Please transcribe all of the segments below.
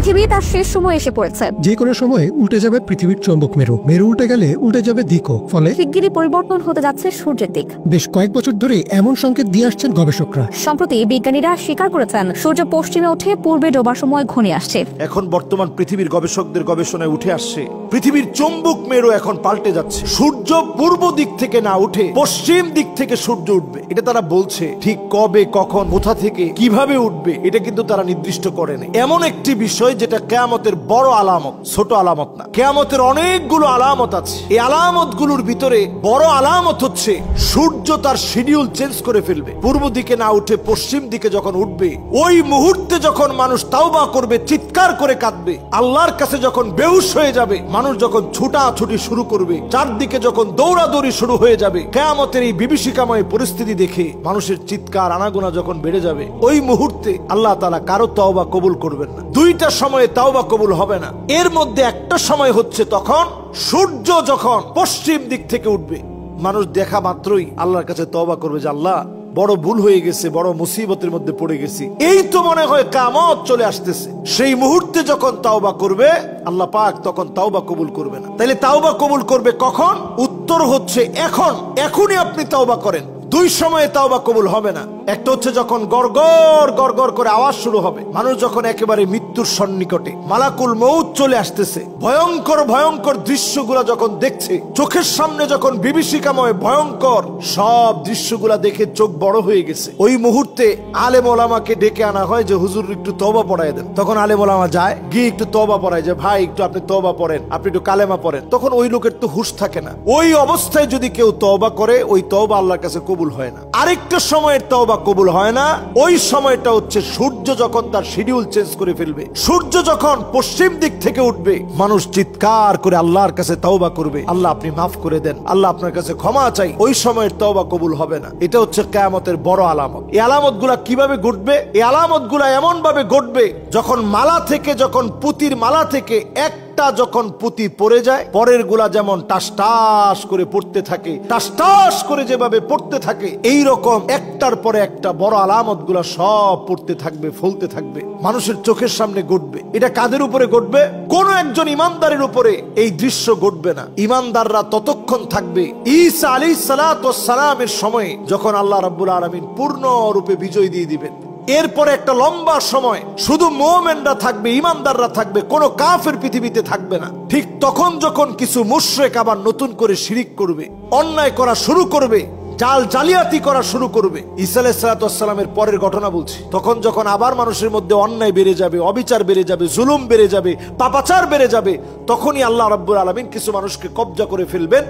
পৃথিবী তার শেষ সময় এসে পড়েছে। যে কোনো সময় উল্টে যাবে পৃথিবীর চৌম্বক মেরু, মেরু উল্টে গেলে উল্টে যাবে দিকও, ফলে শিগগিরই পরিবর্তন হতে যাচ্ছে সূর্যের দিক। বেশ কয়েক বছর ধরে এমন সংকেত দিয়ে আসছেন গবেষকরা। সম্প্রতি বিজ্ঞানীরা স্বীকার করেছেন সূর্য পশ্চিমে উঠে পূর্বে ডোবার সময় ঘনিয়ে আসছে। এখন বর্তমান পৃথিবীর গবেষকদের গবেষণায় উঠে আসছে পৃথিবীর চৌম্বক মেরু এখন পাল্টে যাচ্ছে। সূর্য পূর্ব দিক থেকে না উঠে পশ্চিম দিক থেকে সূর্য উঠবে, এটা তারা বলছে। ঠিক কবে, কখন, কোথা থেকে, কিভাবে উঠবে এটা কিন্তু তারা নির্দিষ্ট করেনি। এমন একটি বিষয় যেটা কিয়ামতের বড় আলামত, ছোট আলামত না। কিয়ামতের অনেকগুলো আলামত আছে। এই আলামত গুলোর ভিতরে বড় আলামত হচ্ছে সূর্য তার শিডিউল চেঞ্জ করে ফেলবে। পূর্ব দিকে না উঠে পশ্চিম দিকে যখন উঠবে, ওই মুহূর্তে যখন মানুষ তাওবা করবে, চিৎকার করে কাঁদবে, আল্লাহর কাছে যখন বেহুশ হয়ে যাবে, মানুষ যখন ছুটাছুটি শুরু করবে, চারদিকে যখন দৌড়াদৌড়ি শুরু হয়ে যাবে, কিয়ামতের এই বিভীষিকাময় পরিস্থিতি দেখে মানুষের চিৎকার আনাগোনা যখন বেড়ে যাবে, ওই মুহূর্তে আল্লাহ তাআলা কারো তওবা কবুল করবেন না। দুইটা সময়ে তওবা কবুল হবে না। এর মধ্যে একটা সময় হচ্ছে তখন সূর্য যখন পশ্চিম দিক থেকে উঠবে, মানুষ দেখা মাত্রই আল্লাহর কাছে তওবা করবে যে আল্লাহ বড় ভুল হয়ে গেছে, বড় মুসিবতের মধ্যে পড়ে গেছি, এই তো মনে হয় কিয়ামত চলে আসতেছে। সেই মুহূর্তে যখন তাওবা করবে আল্লাহ পাক তখন তাওবা কবুল করবে না। তাইলে তাওবা কবুল করবে কখন? উত্তর হচ্ছে এখন। এখনই আপনি তাওবা করেন। দুই সময়ে তাওবা কবুল হবে না। একটা হচ্ছে যখন গড়গড় গড়গড় করে আওয়াজ শুরু হবে, মানুষ যখন একেবারে মৃত্যুর সন্নিকটে, মালাকুল মউত চলে আসতেছে, ভয়ঙ্কর ভয়ঙ্কর দৃশ্যগুলা যখন দেখছে, চোখের সামনে যখন বিভীষিকাময় ভয়ঙ্কর সব দৃশ্যগুলা দেখে চোখ বড় হয়ে গেছে, ওই মুহূর্তে আলেম ওলামাকে ডেকে আনা হয় যে হুজুর একটু তওবা পড়ায় দেন। তখন আলেম ওলামা যায়, গিয়ে একটু তওবা পড়ায় যে ভাই একটু আপনি তওবা পড়েন, আপনি একটু কালেমা পড়েন। তখন ওই লোকের তো হুঁশ থাকে না। ওই অবস্থায় যদি কেউ তওবা করে, ওই তওবা আল্লাহর কাছে কবুল হয় না। আরেকটা সময়ের তওবা কবুল হয় না, ওই সময়টা হচ্ছে সূর্য যখন তার শিডিউল চেঞ্জ করে ফেলবে। সূর্য যখন পশ্চিম দিক থেকে উঠবে, মানুষ চিৎকার করে আল্লাহর কাছে তওবা করবে, আল্লাহ আপনি মাফ করে দেন, আল্লাহ আপনার কাছে ক্ষমা চাই। ওই সময়ের তওবা কবুল হবে না। এটা হচ্ছে কিয়ামতের বড় আলামত। এই আলামত গুলা কিভাবে ঘটবে? এই আলামত গুলা এমন ভাবে ঘটবে যখন মালা থেকে, যখন পুতির মালা থেকে একটা যখন পুঁতি পড়ে যায়, পরের গুলা যেমন টাস টাস করে পড়তে থাকে, টাস টাস করে যেভাবে পড়তে থাকে, এই রকম একটার পরে একটা বড় আলামত গুলা সব পড়তে থাকবে, ফলতে থাকবে, মানুষের চোখের সামনে ঘটবে। এটা কাদের উপরে ঘটবে? কোন একজন ইমানদারের উপরে এই দৃশ্য ঘটবে না। ইমানদাররা ততক্ষণ থাকবে ঈসা আলাইহিস সালাতু ওয়াস সালামের সময়ে, যখন আল্লাহ রাব্বুল আলামিন পূর্ণ রূপে বিজয় দিয়ে দিবেন। এরপরে একটা লম্বা সময় শুধু মুমিনরা থাকবে, ইমানদাররা থাকবে, কোনো কাফের পৃথিবীতে থাকবে না। ঠিক তখন যখন কিছু মুশরিক আবার নতুন করে শিরিক করবে, অন্যায় করা শুরু করবে, জাল জালিয়াতি করা শুরু করবে। ঈসা আলাইহিস সালাতু ওয়াস সালামের পরের ঘটনা বলছি। তখন যখন আবার মানুষের মধ্যে অন্যায় বেড়ে যাবে, অবিচার বেড়ে যাবে, জুলুম বেড়ে যাবে, পাপাচার বেড়ে যাবে, তখনই আল্লাহ রাব্বুল আলামিন কিছু মানুষকে কবজা করে ফেলবেন,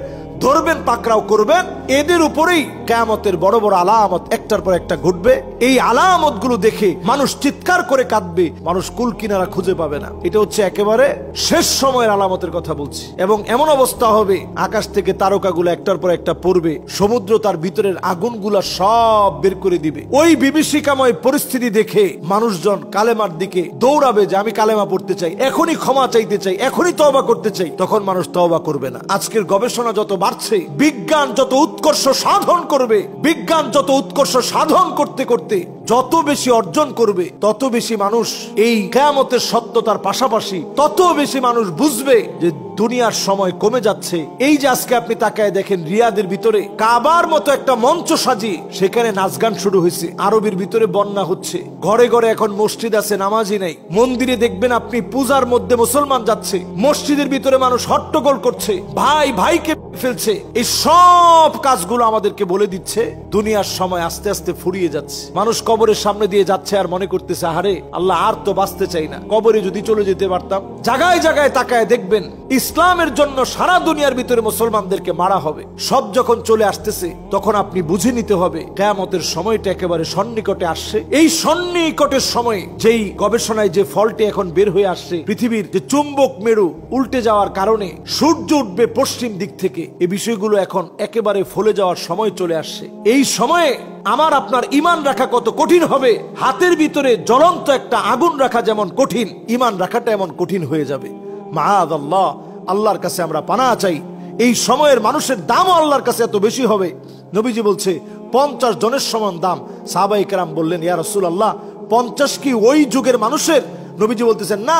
ধরবেন, পাকড়াও করবেন। এদের উপরেই কিয়ামতের বড় বড় আলামত একটার পর একটা ঘটবে। এই আলামত গুলো দেখে মানুষ চিৎকার করে কাঁদবে, মানুষ কুল কিনারা খুঁজে পাবে না। এটা হচ্ছে একেবারে শেষ সময়ের আলামতের কথা বলছি। এবং এমন অবস্থা হবে, আকাশ থেকে তারকাগুলো একটার পর একটা পড়বে, সমুদ্র তার ভিতরের আগুনগুলা সব বের করে দিবে। ওই বিভীষিকাময় পরিস্থিতি দেখে মানুষজন কালেমার দিকে দৌড়াবে যে আমি কালেমা পড়তে চাই, এখনই ক্ষমা চাইতে চাই, এখনই তওবা করতে চাই। তখন মানুষ তওবা করবে না। আজকের গবেষণা যত বাড়ছে, বিজ্ঞান যত উৎকর্ষ সাধন করবে, বিজ্ঞান যত উৎকর্ষ সাধন করতে করতে যত বেশি অর্জন করবে, তত বেশি মানুষ এই কিয়ামতের সত্যতার পাশাপাশি তত বেশি মানুষ বুঝবে যে দুনিয়ার সময় কমে যাচ্ছে। এই যে আজকে আপনি তাকায় দেখেন, রিয়াদের ভিতরে কাবার মতো একটা মঞ্চ সাজিয়ে সেখানে নাচ গান শুরু হয়েছে, আরবের ভিতরে বন্যা হচ্ছে, ঘরে ঘরে এখন মসজিদ আছে, নামাজই নাই। মন্দিরে দেখবেন আপনি পূজার মধ্যে মুসলমান যাচ্ছে, মসজিদের ভিতরে মানুষ হট্টগোল করছে, ভাই ভাইকে ফেলছে। এই সব কাজগুলো আমাদেরকে বলে দিচ্ছে দুনিয়ার সময় আস্তে আস্তে ফুরিয়ে যাচ্ছে। মানুষ কবরের সামনে দিয়ে যাচ্ছে আর মনে করতেছে, আরে আল্লাহ আর তো বাঁচতে চাই না, কবরে যদি চলে যেতে পারতাম। জায়গায় জায়গায় তাকায় দেখবেন ইসলামের জন্য সারা দুনিয়ার ভিতরে মুসলমানদেরকে মারা হবে। সব যখন চলে আসতেছে, তখন আপনি বুঝে নিতে হবে কিয়ামতের সময়টা একেবারে সন্নিকটে আসছে। এই সন্নিকটের সময়ে যেই গবেষণায় যে ফলটি এখন বের হয়ে আসছে, পৃথিবীর যে চুম্বক মেরু উল্টে যাওয়ার কারণে সূর্য উঠবে পশ্চিম দিক থেকে, এই বিষয়গুলো এখন একেবারে ফলে যাওয়ার সময় চলে আসছে। এই সময়ে আমার আপনার ঈমান রাখা কত কঠিন হবে। হাতের ভিতরে জ্বলন্ত একটা আগুন রাখা যেমন কঠিন, ঈমান রাখাটা এমন কঠিন হয়ে যাবে। মাআযাল্লাহ, আল্লাহর কাছে আমরা পানাহ চাই। এই সময়ের মানুষের দামও আল্লাহর কাছে এত বেশি হবে। নবীজি বলছে 50 জনের সমান দাম। সাহাবায়ে কেরাম বললেন, ইয়া রাসূলুল্লাহ, 50 কি ওই যুগের মানুষের নবীজি বলতেছেন না,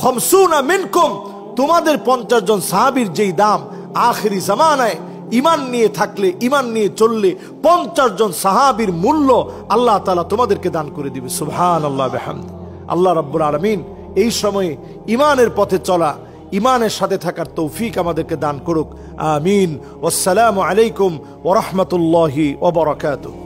খামসুনা মিনকুম, তোমাদের 50 জন সাহাবীর যেই দাম আখিরি জামানায় ঈমান নিয়ে থাকলে, ঈমান নিয়ে চললে 50 জন সাহাবীর মূল্য আল্লাহ তাআলা তোমাদেরকে দান করে দিবে। সুবহানাল্লাহ বিহামদি। আল্লাহ রাব্বুল আলামিন এই সময়ে ঈমানের পথে চলা, ঈমানের সাথে থাকার তৌফিক আমাদেরকে দান করুক। আমিন। ওয়াসসালামু আলাইকুম ওয়া রাহমাতুল্লাহি ওয়া বারাকাতুহু।